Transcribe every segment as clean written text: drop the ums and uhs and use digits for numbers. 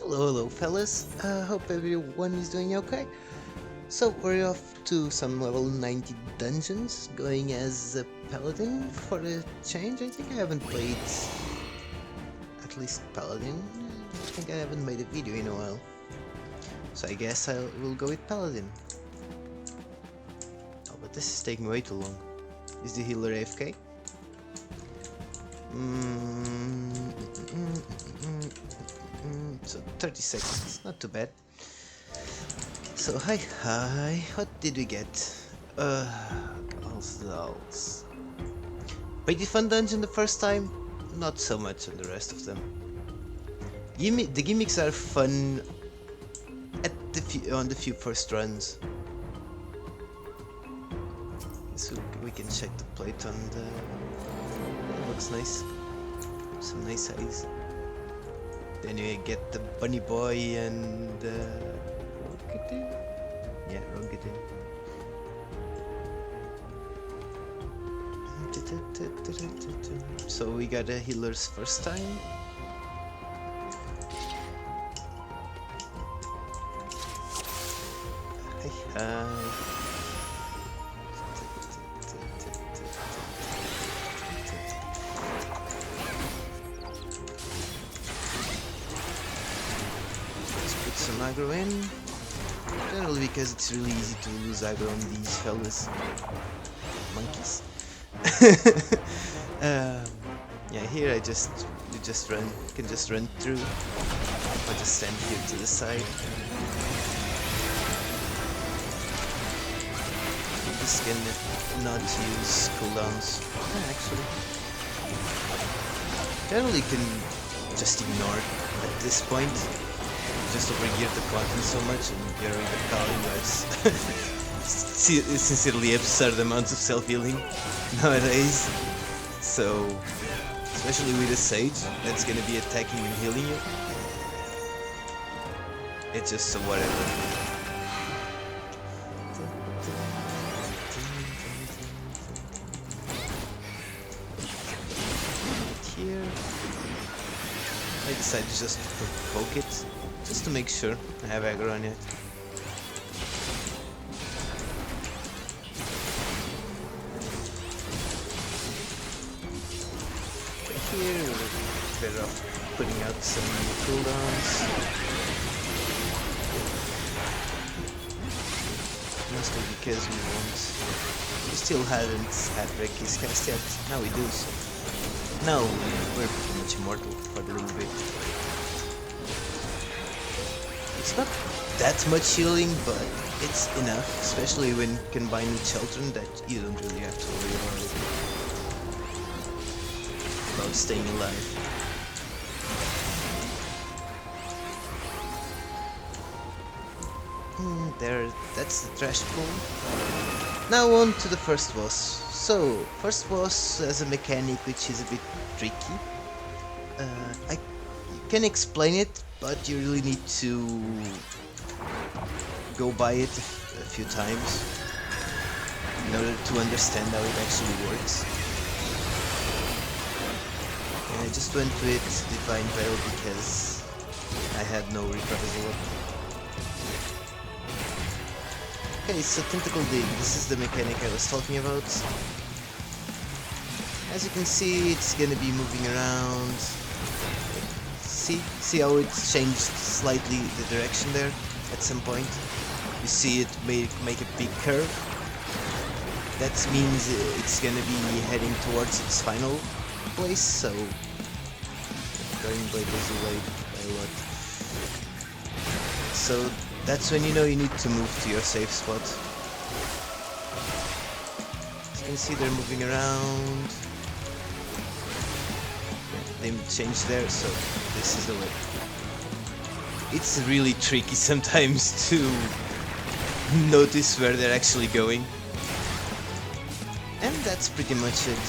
Hello fellas, hope everyone is doing okay. So we're off to some level 90 dungeons, going as a Paladin for a change. I think I haven't played at least Paladin. I think I haven't made a video in a while. So I guess I will go with Paladin. Oh, but this is taking way too long. Is the healer AFK? So 30 seconds, not too bad. So hi, what did we get? Alzadaals. Pretty fun dungeon the first time, not so much on the rest of them. The gimmicks are fun at on the few first runs. So we can check the plate on the... It looks nice. Some nice eyes. Then you get the bunny boy and Rocket. Yeah, Rocket. So we got a healer's first time. Hi. Some aggro in, generally because it's really easy to lose aggro on these fellas, monkeys. Yeah, here you can just run through, or just stand here to the side. This can not use cooldowns. Actually, generally can just ignore at this point. Just overgeared the Paladin so much, and you're in the Paladin has sincerely absurd amounts of self-healing nowadays. So, especially with a Sage that's gonna be attacking and healing you, it's just so whatever. Here, I decided just to provoke it. Just to make sure I have aggro on it. Here we're better off putting out some cooldowns. Mostly because we still hadn't had Ricky's cast yet. Now we do, so now we're pretty much immortal for a little bit. It's not that much healing, but it's enough, especially when combined with Children, that you don't really have to worry about staying alive. There, that's the trash pool. Now on to the first boss. So, first boss has a mechanic which is a bit tricky. I can explain it, but you really need to go by it a few times in order to understand how it actually works. And I just went with Divine Veil because I had no reprisal. Okay, so Tentacle Dig, this is the mechanic I was talking about. As you can see, it's gonna be moving around. See how it changed slightly the direction there at some point? You see it make a big curve. That means it's gonna be heading towards its final place, so Guardian Blade was delayed by a lot. So that's when you know you need to move to your safe spot. As you can see, they're moving around. They changed there, so this is the way. It's really tricky sometimes to notice where they're actually going. And that's pretty much it.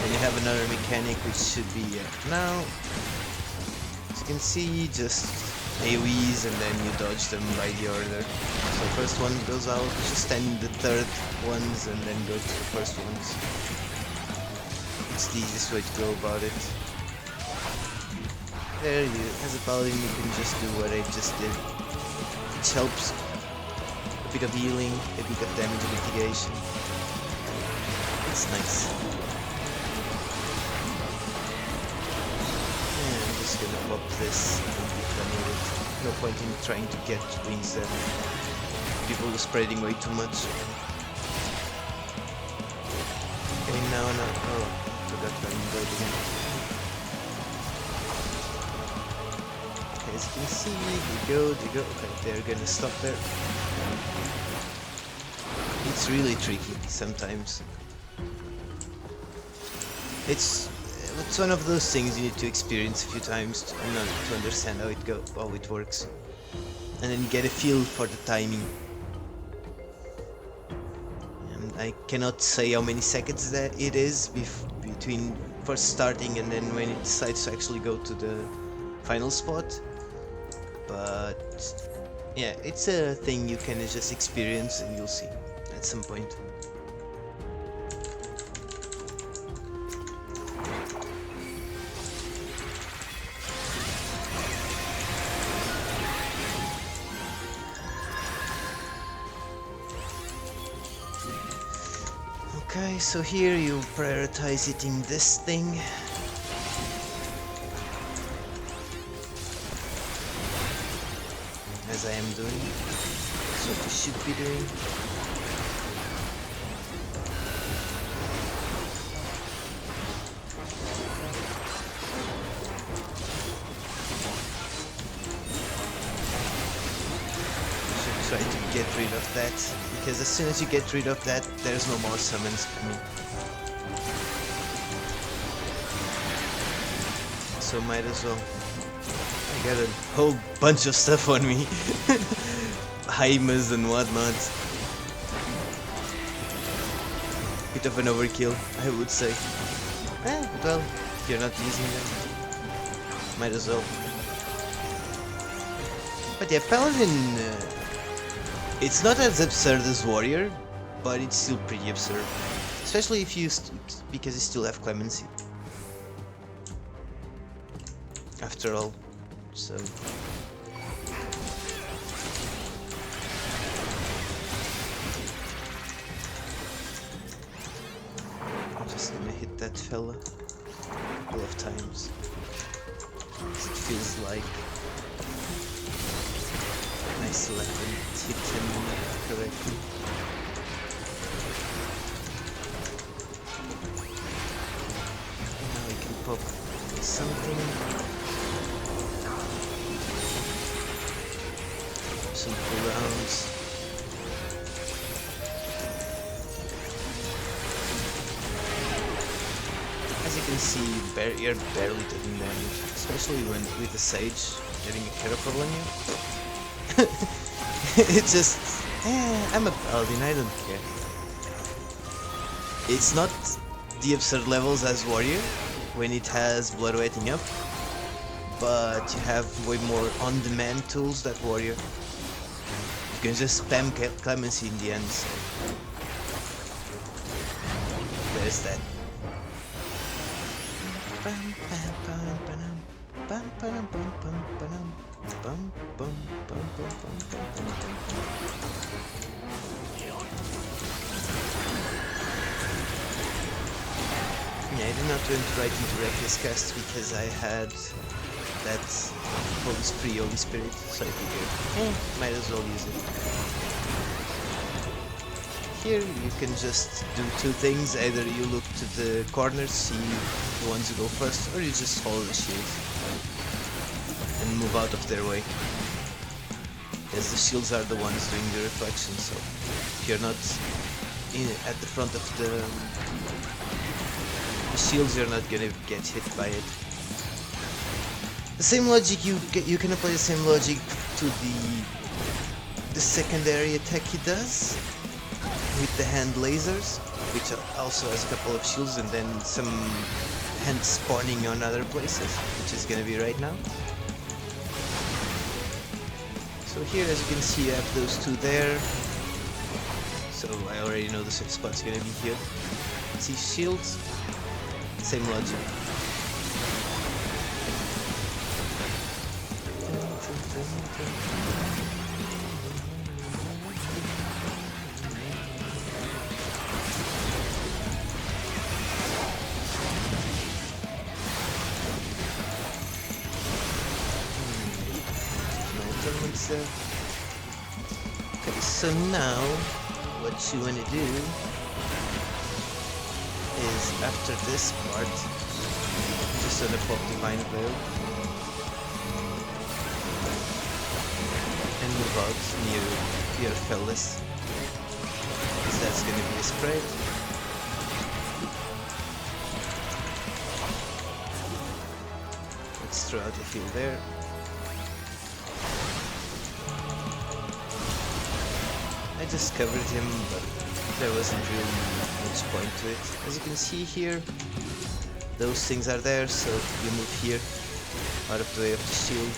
And you have another mechanic which should be now. As you can see, just AoEs and then you dodge them by the order. So first one goes out, just stand the third ones and then go to the first ones. It's the easiest way to go about it. there, as a paladin, you can just do what I just did, which helps a bit of healing, a bit of damage mitigation. It's nice. And I'm just gonna pop this and be done with it. No point in trying to get wings that people are spreading way too much. Okay, now, oh, forgot to invade again. Okay, as you can see, they go, okay, they're gonna stop there. It's really tricky sometimes. It's one of those things you need to experience a few times to understand how it works, and then you get a feel for the timing. And I cannot say how many seconds that it is between first starting and then when it decides to actually go to the final spot. But yeah, it's a thing you can just experience, and you'll see at some point. Okay, so here you prioritize hitting this thing. As I am doing. That's what you should be doing. Try to get rid of that, because as soon as you get rid of that, there's no more summons coming. So might as well. I got a whole bunch of stuff on me. Haimas and whatnot. Bit of an overkill, I would say. Well, if you're not using them, might as well. But yeah, Paladin, it's not as absurd as Warrior, but it's still pretty absurd. Especially if you because you still have Clemency. After all, so... I'm just gonna hit that fella a couple of times. It feels like I still haven't hit him correctly. Now we can pop something. Some cooldowns. As you can see, you're barely taking damage, especially when with the Sage getting a Carapel on you. It's just, I'm a Paladin, I don't care. It's not the absurd levels as Warrior, when it has blood wetting up, but you have way more on-demand tools that Warrior. You can just spam Clemency in the end, so there's that. Yeah, I did not went right into Reckless Cast because I had that Holy Spirit, so I figured, might as well use it. Here you can just do two things, either you look to the corners, see the ones who go first, or you just follow the shields and move out of their way. As the shields are the ones doing the reflection, so if you're not at the front of the shields, you're not gonna get hit by it. The same logic, you can apply the same logic to the secondary attack he does with the hand lasers, which also has a couple of shields and then some hands spawning on other places, which is gonna be right now. So here, as you can see, I have those two there. So I already know the safe spot's gonna be here. See shields, same logic. Okay, so now what you want to do is after this part, just sort of pop Divine Veil and move out near your Fellas, because that's going to be a spread. Let's throw out a field there. I just covered him, but there wasn't really much point to it. As you can see here, those things are there, so you move here, out of the way of the shield.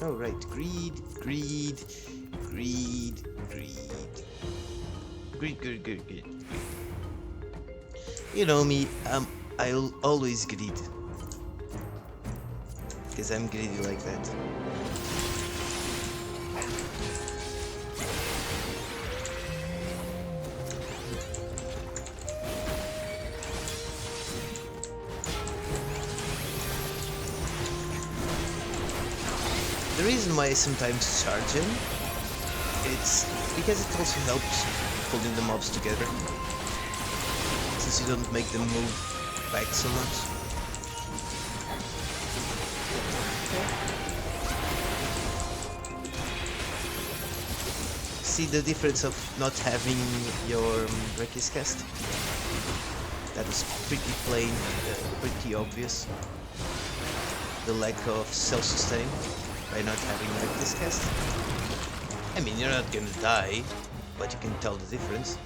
Alright, greed. You know me, I'll always greed. Because I'm greedy like that. The reason why I sometimes charge him, it's because it also helps pulling the mobs together. Since you don't make them move back so much. See the difference of not having your Reckless cast? That is pretty plain, pretty obvious. The lack of self-sustain by not having Reckless cast. I mean, you're not gonna die, but you can tell the difference.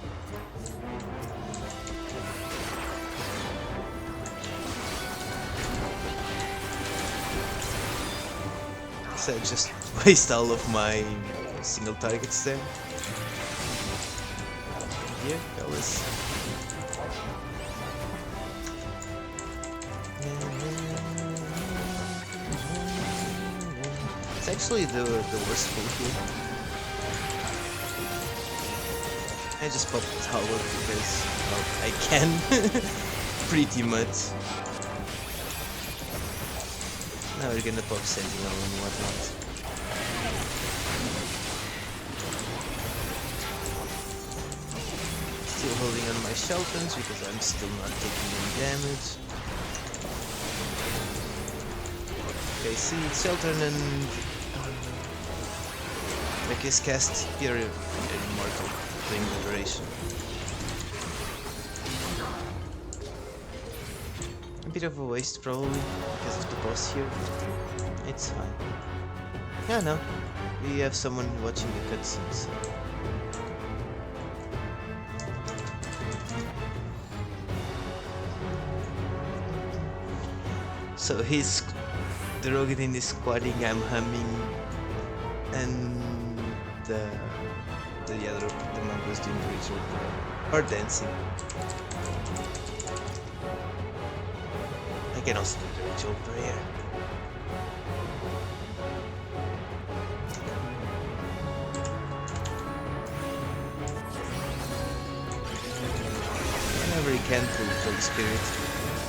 So I just waste all of my single targets there. Here, fellas. It's actually the worst pull here. I just pop the tower because, well, I can. Pretty much. Now we're gonna pop Sentinel and whatnot. Still holding on my Sheltons because I'm still not taking any damage. Okay, see, Shelton and Reckless cast, you're immortal, doing Liberation. A bit of a waste probably, because of the boss here. It's fine. Yeah, no. We have someone watching the cutscenes. So the Rogadin is squatting, I'm humming, and the monk was doing the ritual prayer. Or dancing. I can also do the ritual prayer. Whenever you can to Holy Spirit,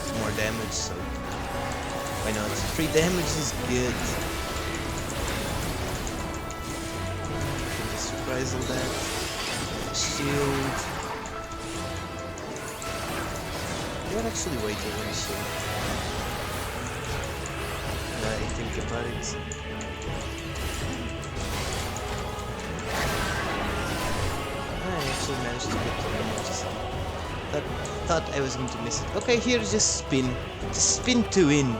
it's more damage, so why not? 3 damage is good. Can just reprisal that. Shield. You're actually way too many shield. I think about it. I actually managed to get the notice. Thought I was going to miss it. Okay, here just spin. Just spin to win.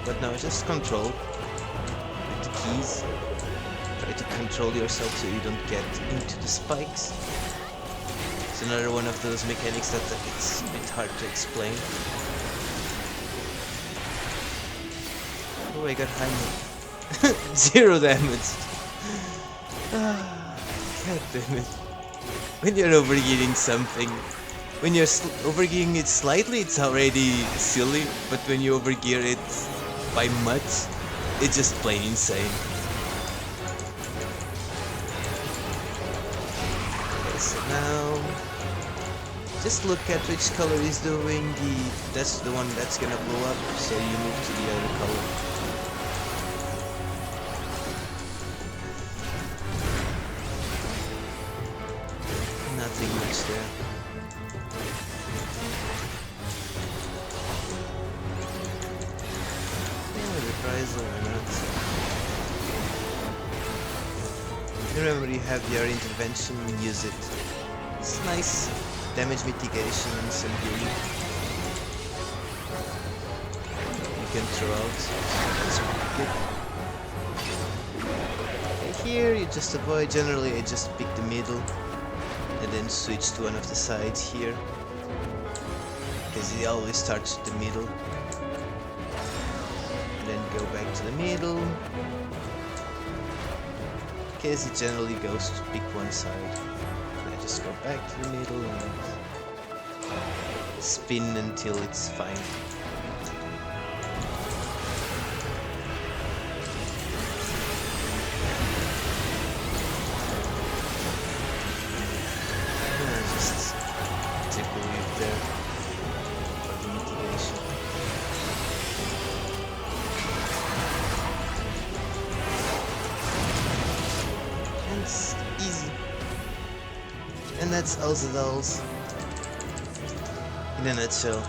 But no, just control. With the keys. Try to control yourself so you don't get into the spikes. It's another one of those mechanics that it's a bit hard to explain. Oh, I got high. 0 damage. God damn it. When you're overgearing something, when you're overgearing it slightly, it's already silly, but when you overgear it by much, it's just plain insane. Okay, so now just look at which color is doing that's the one that's gonna blow up, so you move to the other color. Nothing much there. Yeah, reprisal or not. Remember, you have your intervention, use it. It's nice damage mitigation and some healing you can throw out. That's pretty good. Okay, here you just avoid. Generally, I just pick the middle and then switch to one of the sides here, because it always starts with the middle. And then go back to the middle, because it generally goes to pick one side. And I just go back to the middle and spin until it's fine. Just take a leave there for the mitigation. And it's easy. And that's Alzadaal's in a nutshell.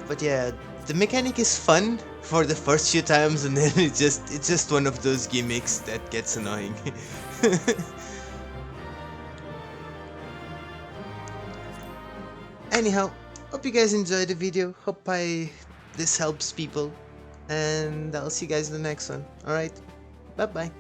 But yeah, the mechanic is fun for the first few times, and then it's just one of those gimmicks that gets annoying. Anyhow, hope you guys enjoyed the video. Hope this helps people, and I'll see you guys in the next one. Alright, bye bye.